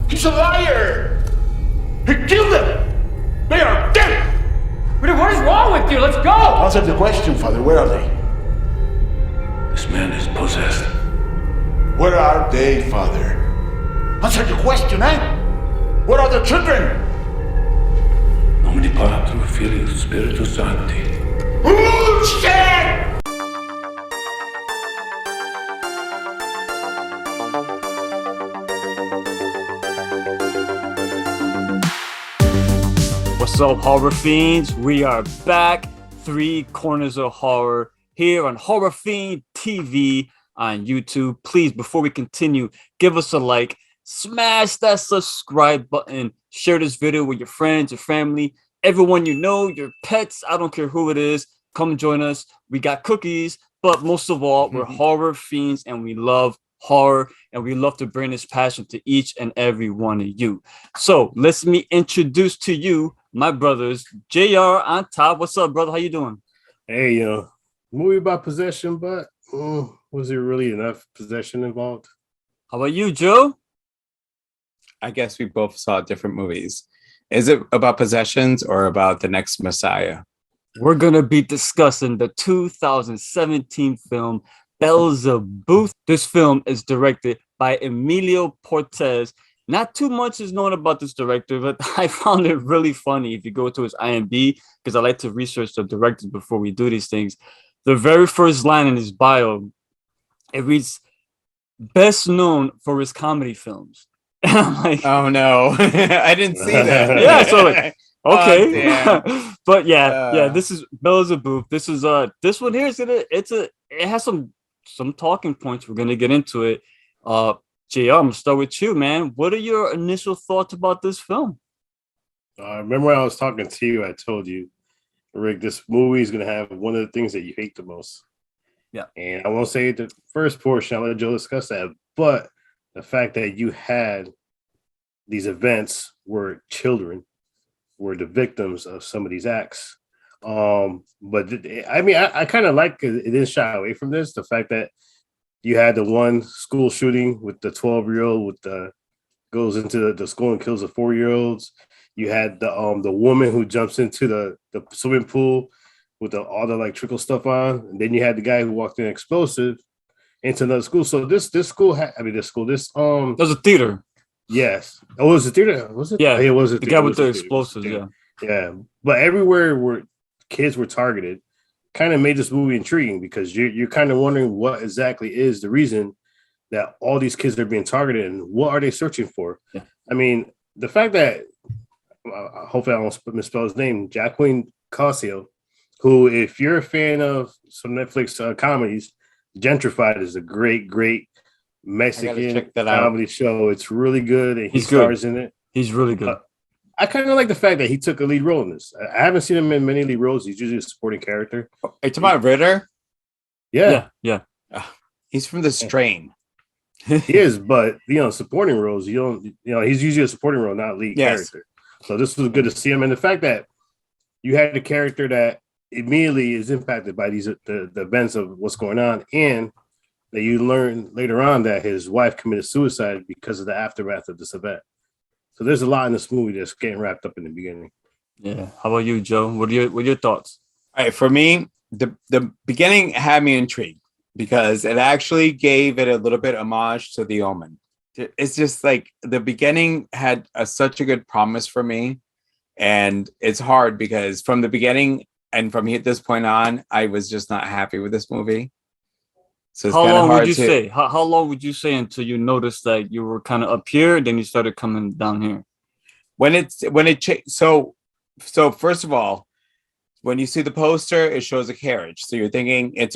He's a liar! He killed them! They are dead! What is wrong with you? Let's go! Answer the question, Father. Where are they? This man is possessed. Where are they, Father? Answer the question, eh? Where are the children? Nomini Patri Filii Spiritus Sancti. Bullshit! What's up, horror fiends? We are back. Three Corners of Horror here on Horror Fiend TV on YouTube. Please, before we continue, give us a like, smash that subscribe button, share this video with your friends, your family, everyone you know, your pets. I don't care who it is. Come join us. We got cookies, but most of all, we're horror fiends and we love horror, and we love to bring this passion to each and every one of you. So let me introduce to you my brothers, JR on top. What's up, brother? How you doing? Hey, movie about possession, but was there really enough possession involved? How about you, Joe? I guess we both saw different movies. Is it about possessions or about the next Messiah? We're going to be discussing the 2017 film Belzebuth. This film is directed by Emilio Portes. Not too much is known about this director, but I found it really funny if you go to his IMDb, because I like to research the directors before we do these things. The very first line in his bio, it reads, best known for his comedy films. And I'm like, oh no, I didn't see that. Yeah, so like, okay. Oh, But yeah, this is Belzebuth. This is this one here is it has some talking points. We're gonna get into it. JR, I'm gonna start with you, man. What are your initial thoughts about this film? Remember when I was talking to you, I told you, Rick, this movie is going to have one of the things that you hate the most. Yeah. And I won't say the first portion, I'll let Joe discuss that, but the fact that you had these events where children were the victims of some of these acts. But I kind of like it didn't shy away from this. The fact that you had the one school shooting with the 12-year-old with the goes into the school and kills the 4-year-olds. You had the woman who jumps into the swimming pool with all the like trickle stuff on, and then you had the guy who walked in explosive into another school. So this school there's a theater. Yes. Oh, was it theater? Was it? Yeah. Oh, it was the guy with the explosives. Yeah. Yeah. But everywhere where kids were targeted kind of made this movie intriguing, because you're kind of wondering what exactly is the reason that all these kids are being targeted and what are they searching for? Yeah. I mean, the fact that hopefully I won't misspell his name, Jacqueline Cosio, who, if you're a fan of some Netflix comedies, Gentrified is a great Mexican comedy show. It's really good, and he stars in it. He's really good. I kind of like the fact that he took a lead role in this. I haven't seen him in many lead roles. He's usually a supporting character. Are you talking about Ritter? Yeah. He's from The Strain. He is, but supporting roles, he's usually a supporting role, not lead character. So this was good to see him, and the fact that you had a character that immediately is impacted by the events of what's going on, and that you learn later on that his wife committed suicide because of the aftermath of this event. So there's a lot in this movie that's getting wrapped up in the beginning. Yeah. How about you, Joe? What are your thoughts? All right, for me, the beginning had me intrigued because it actually gave it a little bit homage to The Omen. It's just like the beginning had such a good promise for me, and it's hard because from the beginning and from this point on, I was just not happy with this movie. So it's how long hard would you say? How long would you say until you noticed that you were kind of up here, and then you started coming down here? So first of all, when you see the poster, it shows a carriage. So you're thinking it's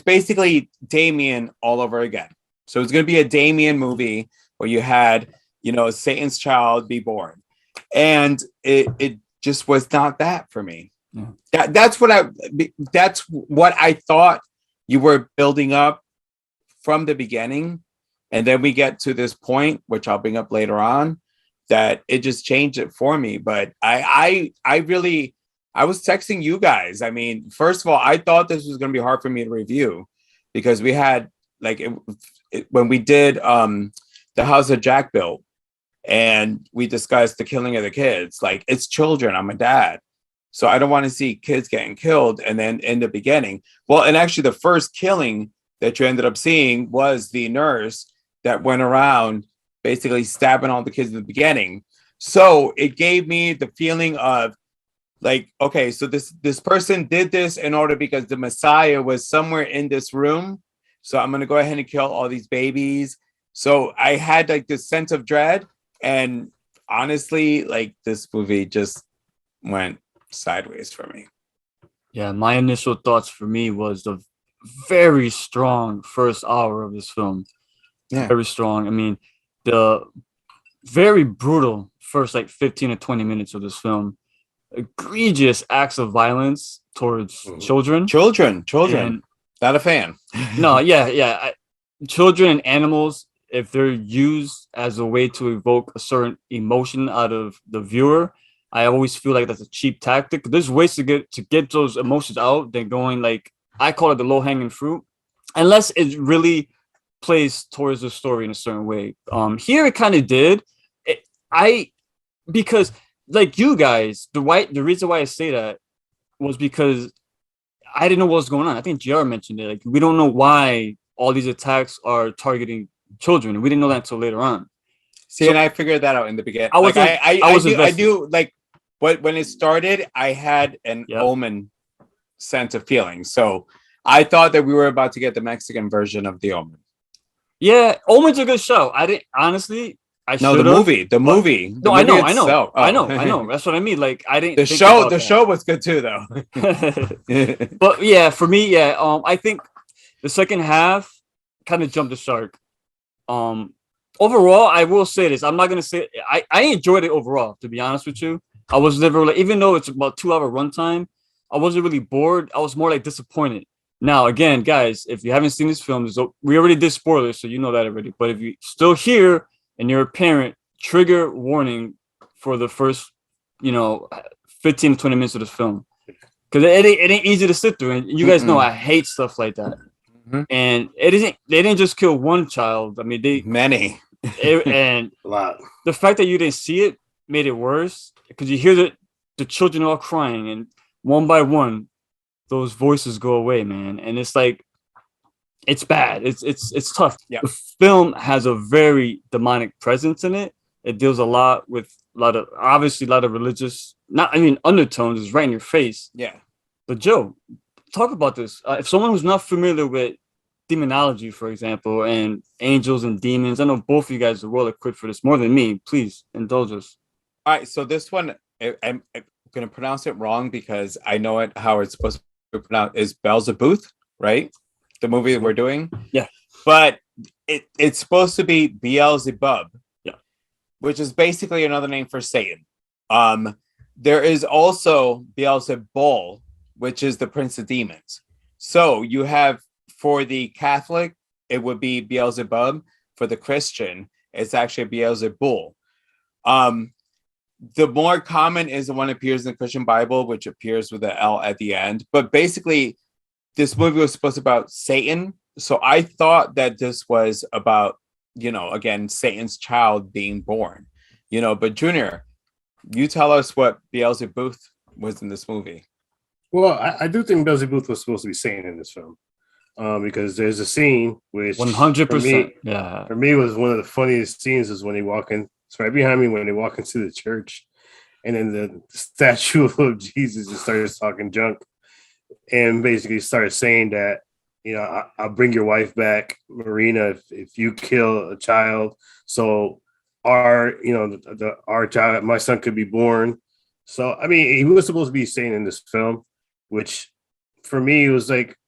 basically Damien all over again. So it's going to be a Damien movie where you had, Satan's child be born. And it just was not that for me. Yeah. That's what I thought you were building up from the beginning. And then we get to this point, which I'll bring up later on, that it just changed it for me. But I was texting you guys. I mean, first of all, I thought this was going to be hard for me to review because we had when we did the house that Jack built, and we discussed the killing of the kids. Like, it's children. I'm a dad, so I don't want to see kids getting killed. And then in the beginning, well, and actually the first killing that you ended up seeing was the nurse that went around basically stabbing all the kids in the beginning. So it gave me the feeling of like, okay, so this person did this in order because the Messiah was somewhere in this room. So I'm gonna go ahead and kill all these babies. So I had like this sense of dread, and honestly, like this movie just went sideways for me. Yeah, my initial thoughts for me was the very strong first hour of this film. Yeah. Very strong. I mean, the very brutal first like 15 to 20 minutes of this film. Egregious acts of violence towards children. Children. And, Not a fan. no, yeah. Children and animals, if they're used as a way to evoke a certain emotion out of the viewer, I always feel like that's a cheap tactic. There's ways to get those emotions out than going like, I call it the low-hanging fruit, unless it really plays towards the story in a certain way. Here it kind of did. Because like you guys, the reason why I say that was because I didn't know what was going on. I think JR mentioned it. Like, we don't know why all these attacks are targeting children. We didn't know that until later on. See, So, and I figured that out in the beginning. I do like, but when it started, I had an Omen sense of feeling. So I thought that we were about to get the Mexican version of the Omen. Yeah, Omen's a good show. I didn't honestly. The movie. No, I know. That's what I mean. Like, I didn't. The show was good too, though. But yeah, for me, I think the second half kind of jumped the shark. Overall, I will say this. I'm not gonna say I enjoyed it overall. To be honest with you, I was never like, even though it's about 2-hour runtime, I wasn't really bored. I was more like disappointed. Now, again, guys, if you haven't seen this film, we already did spoilers, so you know that already. But if you're still here and you're a parent, trigger warning for the first, 15 to 20 minutes of this film. Because it ain't easy to sit through. And you guys know I hate stuff like that. Mm-hmm. And they didn't just kill one child. I mean, many. And a lot. The fact that you didn't see it made it worse, because you hear the children all crying, and one by one, those voices go away, man. And it's like, it's bad. It's tough. Yeah. The film has a very demonic presence in it. It deals a lot with a lot of religious, undertones is right in your face. Yeah. But Joe, talk about this. If someone who's not familiar with demonology, for example, and angels and demons, I know both of you guys are well equipped for this more than me. Please indulge us. All right. So this one, I'm going to pronounce it wrong because I know it how it's supposed to be pronounced, is Belzebuth, right? The movie that we're doing. Yeah. But it's supposed to be Beelzebub. Yeah. Which is basically another name for Satan. There is also Beelzebul, which is the prince of demons. So you have, for the Catholic, it would be Beelzebub. For the Christian, it's actually Beelzebul. The more common is the one that appears in the Christian Bible, which appears with an L at the end. But basically, this movie was supposed to be about Satan. So I thought that this was about, again, Satan's child being born. But Junior, you tell us what Beelzebuth was in this movie. Well, I do think Belzebuth was supposed to be Satan in this film. Because there's a scene which 100%. For me was one of the funniest scenes is when they walk in. It's right behind me when they walk into the church, and then the statue of Jesus just started talking junk and basically started saying that, I'll bring your wife back, Marina, if you kill a child. So our child, my son, could be born. So, I mean, he was supposed to be Satan in this film, which for me was like,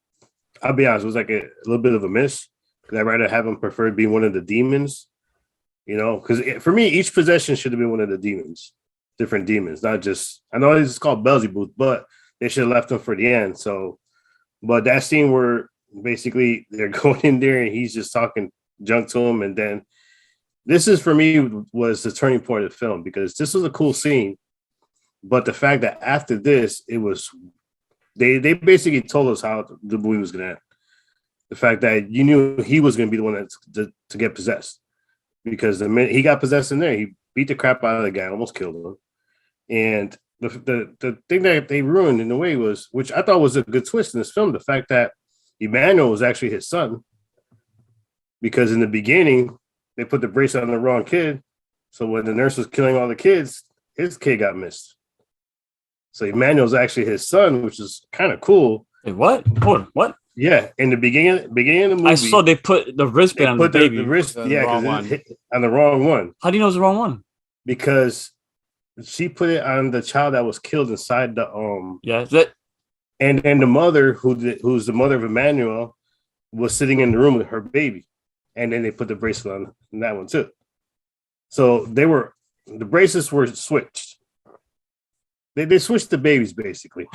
I'll be honest, it was like a little bit of a miss, because I'd rather have him prefer being one of the demons, because for me, each possession should have been one of the demons, different demons, not just, I know it's called Belzebuth, but they should have left him for the end. So, but that scene where basically they're going in there and he's just talking junk to him. And then this is, for me, was the turning point of the film, because this was a cool scene. But the fact that after this, it was, they basically told us how the movie was going to end. The fact that you knew he was going to be the one to get possessed. because the minute he got possessed in there, he beat the crap out of the guy, almost killed him. And the thing that they ruined in a way was, which I thought was a good twist in this film, the fact that Emmanuel was actually his son. Because in the beginning, they put the bracelet on the wrong kid. So when the nurse was killing all the kids, his kid got missed. So Emmanuel's actually his son, which is kind of cool. Wait, what? Hold on, what? Yeah, in the beginning of the movie, I saw they put the wristband on the baby. The wrist, On the yeah, wrong 'cause one. it hit on the wrong one. How do you know it's the wrong one? Because she put it on the child that was killed inside the Yeah, that and the mother who's the mother of Emmanuel was sitting in the room with her baby, and then they put the bracelet on that one too. So the bracelets were switched. They switched the babies basically.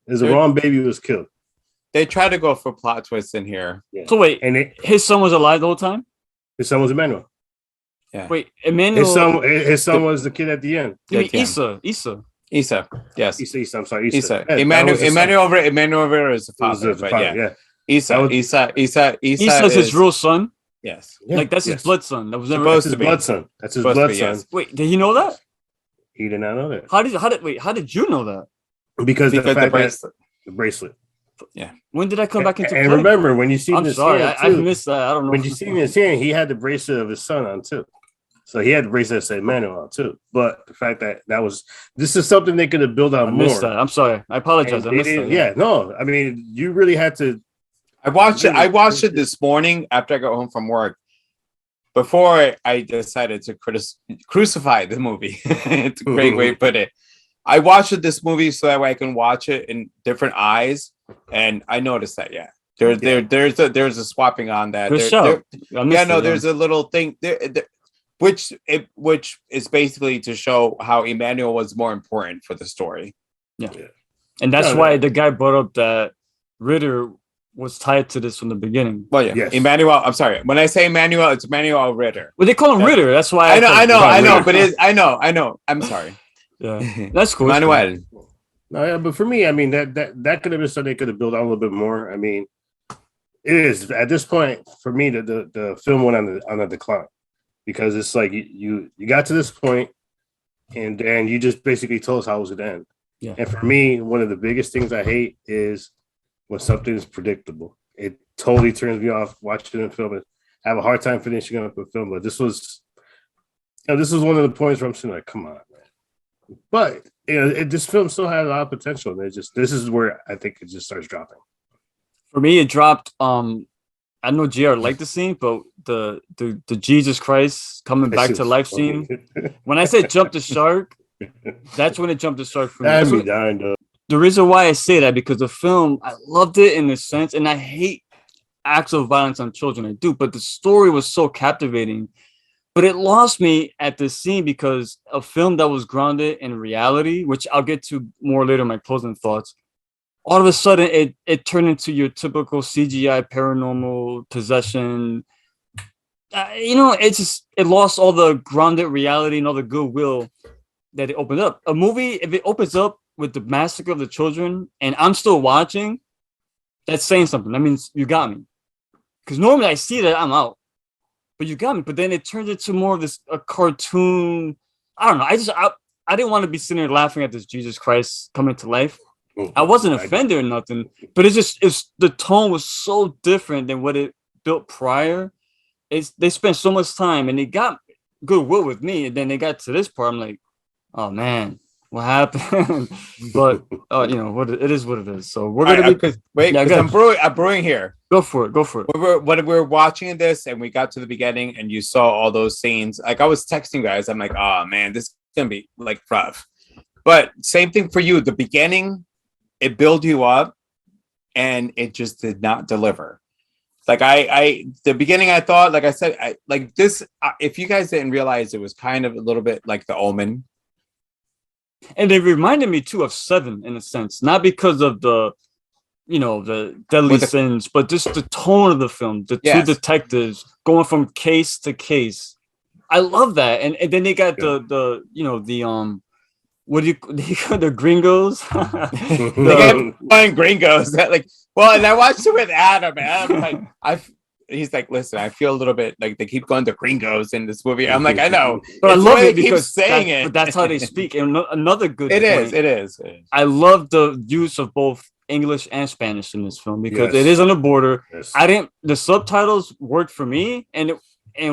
There's the wrong baby who was killed. They try to go for plot twists in here. Yeah. so wait, And his son was alive the whole time? his son was Emmanuel. Yeah. Wait, Emmanuel. His son was the kid at the end. You mean Yeah. Issa? Isa. Yes. Isa, I'm sorry, Isa. Isa. Yeah, that Emmanuel was his son. Emmanuel Rivera is the It was father. the But father, yeah. yeah. Isa. That was- Isa Issa's his is- real son? Yes. Yeah, Like that's yes. his blood son. That was never. Supposed That's his to be. blood son. That's his Supposed to blood be, son. yes. Wait, did he know that? He did not know that Wait, how did you know that? because the Because fact the that bracelet. the bracelet. When did that come back into And play? remember when you see I'm this sorry, here, I too, missed that. I don't know. when you see this here, he had the bracelet of his son on too. So he had the bracelet that said Emmanuel on too. But the fact that this is something they could have built on I more. missed that. I'm sorry. I apologize. And I they missed didn't- that. yeah, no, I mean, you really had to. I watched it this morning after I got home from work. Before I decided to crucify the movie. It's a great way to put it. I watched this movie so that way I can watch it in different eyes, and I noticed that there's a swapping on that. Good There- show. there- I missed it, there's a little thing there, which is basically to show how Emmanuel was more important for the story. and that's No, why no. the guy brought up that Ritter was tied to this from the beginning. Well, yeah, Yes. Emmanuel. I'm sorry. When I say Emmanuel, it's Emmanuel Ritter. Well, they call him Ritter. That's why I know, thought- but I know. I'm sorry. Yeah, that's cool. That's cool. Emmanuel. No, yeah, but for me, I mean that could have been something they could have built on a little bit more. I mean, it is at this point for me the film went on a decline because it's like you got to this point and then you just basically told us how it was going to end. Yeah. And for me, one of the biggest things I hate is when something is predictable. It totally turns me off watching a film. I have a hard time finishing up a film, but this was one of the points where I'm saying like, come on, man. But this film still had a lot of potential. And this is where I think it just starts dropping. For me, it dropped. I know JR liked the scene, but the Jesus Christ coming back to life scene. When I said jump the shark, that's when it jumped the shark for me. That'd That's be what- dying, though. the reason why I say that because the film, I loved it in a sense, and I hate acts of violence on children. I do, but the story was so captivating. But it lost me at the scene because a film that was grounded in reality, which I'll get to more later in my closing thoughts. All of a sudden, it turned into your typical CGI paranormal possession. It lost all the grounded reality and all the goodwill that it opened up. A movie, if it opens up with the massacre of the children and I'm still watching, that's saying something. That means you got me. Because normally I see that, I'm out. But you got me. But then it turns into more of a cartoon. I don't know. I didn't want to be sitting there laughing at this Jesus Christ coming to life. I wasn't offended or nothing, but it's the tone was so different than what it built prior. They spent so much time and they got goodwill with me, and then they got to this part. I'm like, oh man, what happened? But what it is what it is. So we're gonna I'm brewing here. Go for it. When we were watching this and we got to the beginning and you saw all those scenes, like I was texting guys, I'm like, oh man, this is gonna be like rough. But same thing for you. The beginning, it built you up and it just did not deliver. Like the beginning, I thought, like I said, if you guys didn't realize, it was kind of a little bit like The Omen. And it reminded me too of Seven in a sense, not because of the deadly sins, but just the tone of the film, the two detectives going from case to case. I love that. And then they got what do you the gringos? They kept calling gringos. And I watched it with Adam. And Adam, like, he's like, listen, I feel a little bit like they keep going to gringos in this movie. I'm like, I know, But I It's the love way it they keep because saying it. but that's how they speak. And another good It is. point, It is. I love the use of both English and Spanish in this film because Yes. it is on the border. Yes. The subtitles worked for me, and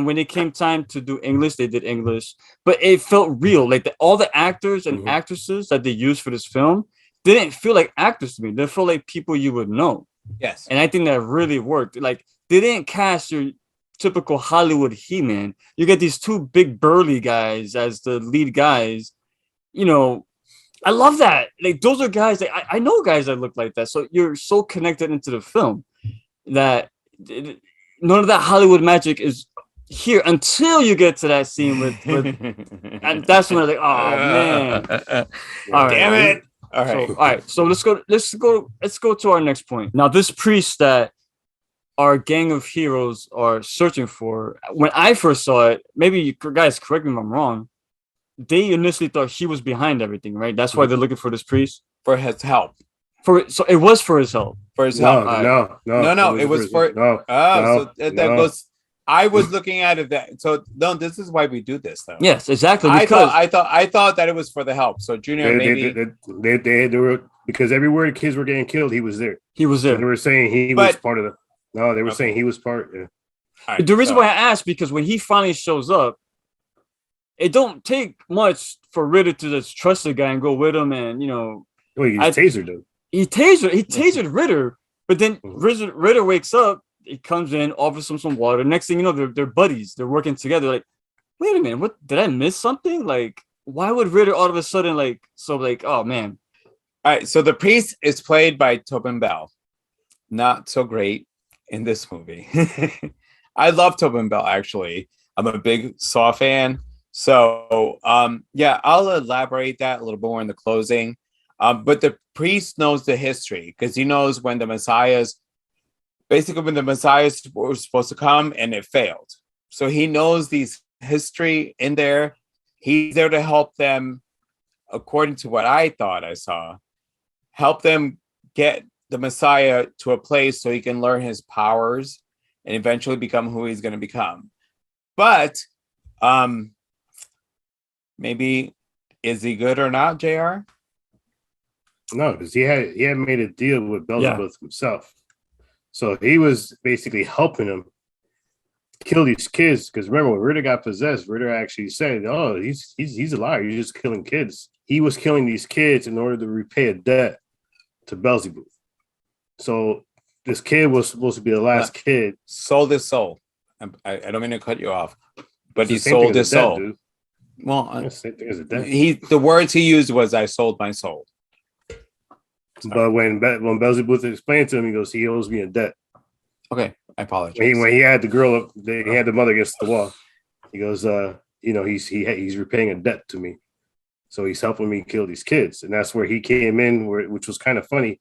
when it came time to do English, they did English, but it felt real. Like all the actors and actresses that they used for this film didn't feel like actors to me. They felt like people you would know. Yes. And I think that really worked. Like they didn't cast your typical Hollywood He-Man. You get these two big burly guys as the lead guys. You know, I love that. Like those are guys that I know guys that look like that. So you're so connected into the film that none of that Hollywood magic is here until you get to that scene with and that's when I was like, oh man. All right. Damn it. All right. So, all right. So let's go to our next point. Now, this priest that our gang of heroes are searching for, when I first saw it, maybe you guys correct me if I'm wrong, they initially thought he was behind everything, right? That's why they're looking for this priest. For his help. So it was for his help. For his help. No. It was for so that goes. I was looking at it that so no, this is why we do this though. Yes, exactly. Because I thought that it was for the help. So Junior they were because everywhere the kids were getting killed, he was there. He was there. They were saying he was part of the. No, they were saying he was part. Yeah. Right, the reason why I asked because when he finally shows up, it don't take much for Ritter to just trust the guy and go with him, and Well, he tasered him. He tasered Ritter, but then Ritter wakes up. He comes in, offers him some water. Next thing you know, they're buddies. They're working together. Like, wait a minute, what did I miss something? Like, why would Ritter all of a sudden oh man? All right, so the priest is played by Tobin Bell. Not so great in this movie. I love Tobin Bell actually. I'm a big Saw fan. So I'll elaborate that a little more in the closing. But the priest knows the history because he knows when the Messiahs were supposed to come and it failed. So he knows these history in there. He's there to help them, according to what I thought I saw, help them get the Messiah to a place so he can learn his powers and eventually become who he's going to become. But maybe is he good or not, JR? No, because he had made a deal with Belzebuth himself. So he was basically helping him kill these kids. Because remember, when Ritter got possessed, Ritter actually said, "Oh, he's a liar. You're just killing kids." He was killing these kids in order to repay a debt to Belzebuth. So this kid was supposed to be the last kid. Sold his soul. I don't mean to cut you off, but he sold his soul. Dude. Well, same thing as a debt. The words he used was, "I sold my soul." Sorry. But when Belzebuth explained to him, he goes, "He owes me a debt." Okay, I apologize. When he had the girl up, he had the mother against the wall. He goes, he's repaying a debt to me, so he's helping me kill these kids, and that's where he came in, which was kind of funny.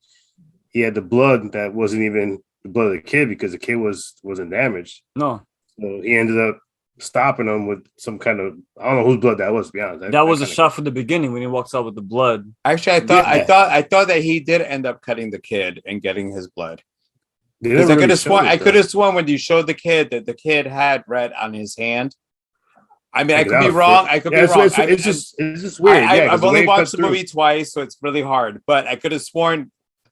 He had the blood that wasn't even the blood of the kid because the kid wasn't damaged. No, so he ended up stopping him with some kind of, I don't know whose blood that was, to be honest. That was a shot from the beginning when he walks out with the blood. Actually, I thought that he did end up cutting the kid and getting his blood. Because I could have sworn when you showed the kid that the kid had red on his hand. I mean, I could be wrong. I could be wrong. It's just weird. I've only watched the movie twice, so it's really hard. But I could have sworn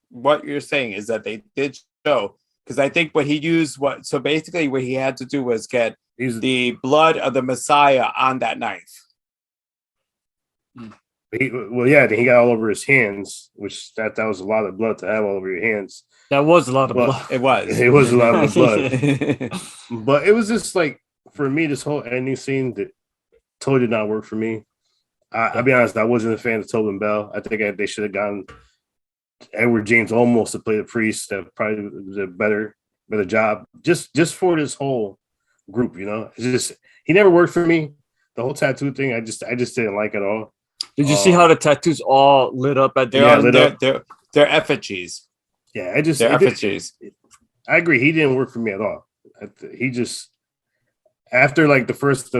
what you're saying is that they did show, because I think what he used, what he had to do was get the blood of the Messiah on that knife. Then he got all over his hands, which that was a lot of blood to have all over your hands. That was a lot of blood. It was. It was a lot of blood. But it was just like, for me, this whole ending scene that totally did not work for me. I'll be honest, I wasn't a fan of Tobin Bell. I think they should have gotten Edward James Olmos to play the priest. That probably was a better job. Just for this whole group, It's just, he never worked for me. The whole tattoo thing, I just didn't like it at all. Did you see how the tattoos all lit up at the They're effigies. Yeah, they're effigies. I agree. He didn't work for me at all. He just, after like the first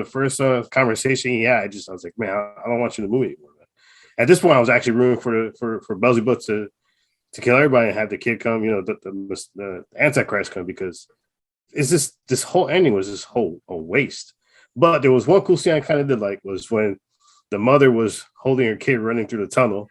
conversation he had, I was like, man, I don't want you in the movie anymore. At this point, I was actually rooting for Belzebuth to kill everybody and have the kid come, the Antichrist come, because it's just this whole ending was this whole a waste. But there was one cool scene I kind of did like was when the mother was holding her kid running through the tunnel,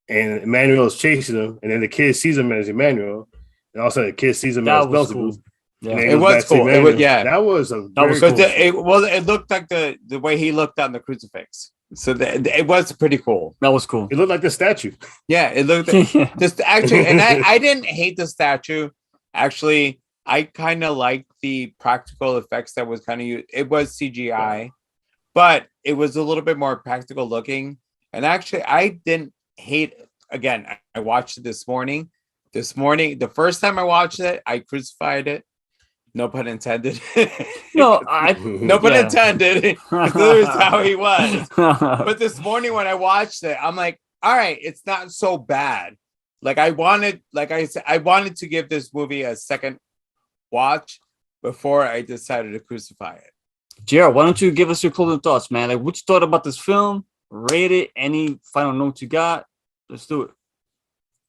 and Emmanuel is chasing him, and then the kid sees him as Emmanuel, and also the kid sees him as Belzebuth. Cool. Yeah, And then it goes was back to cool. It Emmanuel. was, yeah, that was a That was very but cool. it looked like the way he looked on the crucifix. So it was pretty cool. that was cool. It looked like the statue. Yeah, it looked Yeah. just actually, and I didn't hate the statue. Actually, I kind of liked the practical effects that was kind of it was CGI, but it was a little bit more practical looking. And actually, I didn't hate. Again, I watched it this morning. This morning, the first time I watched it, I crucified it. No pun intended. No, No pun intended. This is how he was. But this morning when I watched it, I'm like, all right, it's not so bad. Like I said, I wanted to give this movie a second watch before I decided to crucify it. Jared, why don't you give us your closing thoughts, man? Like, what you thought about this film? Rate it. Any final notes you got? Let's do it.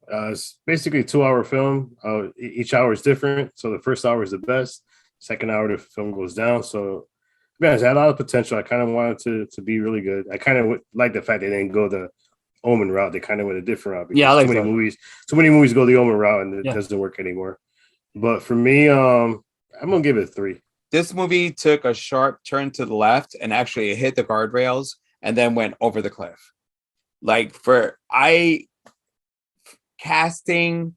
It's basically a 2-hour film. Each hour is different. So the first hour is the best. Second hour, the film goes down. So, man, it had a lot of potential. I kind of wanted to be really good. I kind of like the fact they didn't go the Omen route. They kind of went a different route. Yeah, I like too many that. movies. Too many movies go the Omen route, and it doesn't work anymore. But for me, I'm gonna give it a 3. This movie took a sharp turn to the left and actually hit the guardrails and then went over the cliff. Like casting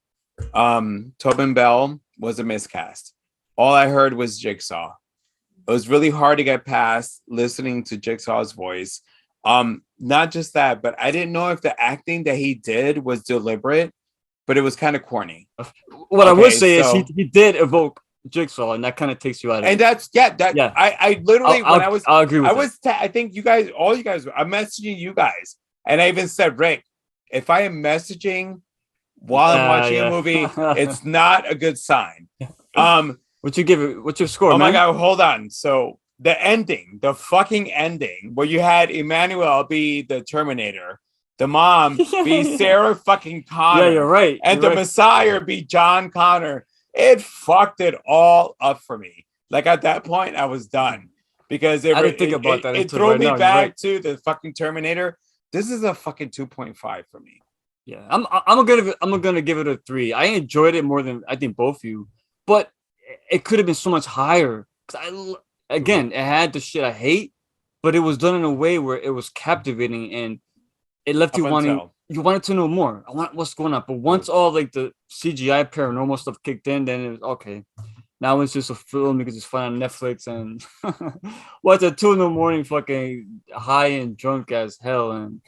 Tobin Bell was a miscast. All I heard was Jigsaw. It was really hard to get past listening to Jigsaw's voice. Not just that, but I didn't know if the acting that he did was deliberate, but it was kind of corny. What I would say is he did evoke Jigsaw, and that kind of takes you out of and it. I literally I'll agree with I think you guys, all you guys, I'm messaging you guys, and I even said, Rick, if I am messaging while I'm watching a movie, it's not a good sign. What you give it? What's your score? Oh man? my god, hold on. So the fucking ending, where you had Emmanuel be the Terminator, the mom be Sarah fucking Connor, Yeah, you're right. and You're the right. Messiah be John Connor. It fucked it all up for me. Like at that point, I was done because I didn't think about that It until threw right me now. You're back right. to the fucking Terminator. This is a fucking 2.5 for me. Yeah, I'm gonna give it a 3. I enjoyed it more than I think both of you, but it could have been so much higher. Again, it had the shit I hate, but it was done in a way where it was captivating and it left you wanting. You wanted to know more. I want what's going on. But once all like the CGI paranormal stuff kicked in, then it was okay. Now it's just a film because it's fun on Netflix and what's at 2 a.m, fucking high and drunk as hell, and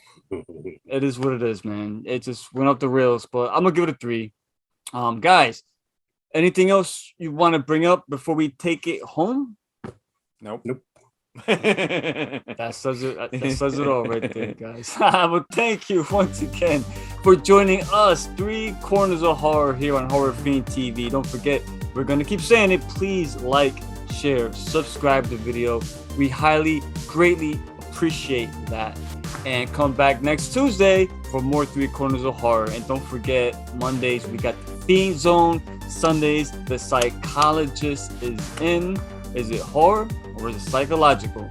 it is what it is, man. It just went off the rails, but I'm gonna give it a 3. Guys, anything else you want to bring up before we take it home? Nope. That says it. That says it all right there, guys. Well, thank you once again for joining us, 3 Corners of Horror here on Horror Fiend TV. Don't forget, we're gonna keep saying it. Please like, share, subscribe to the video. We highly, greatly appreciate that. And come back next Tuesday for more 3 Corners of Horror. And don't forget, Mondays we got the Fiend Zone. Sundays, the psychologist is in. Is it horror or is it psychological?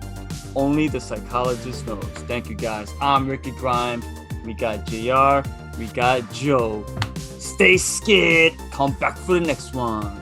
Only the psychologist knows. Thank you, guys. I'm Ricky Grimes. We got JR. We got Joe. Stay scared. Come back for the next one.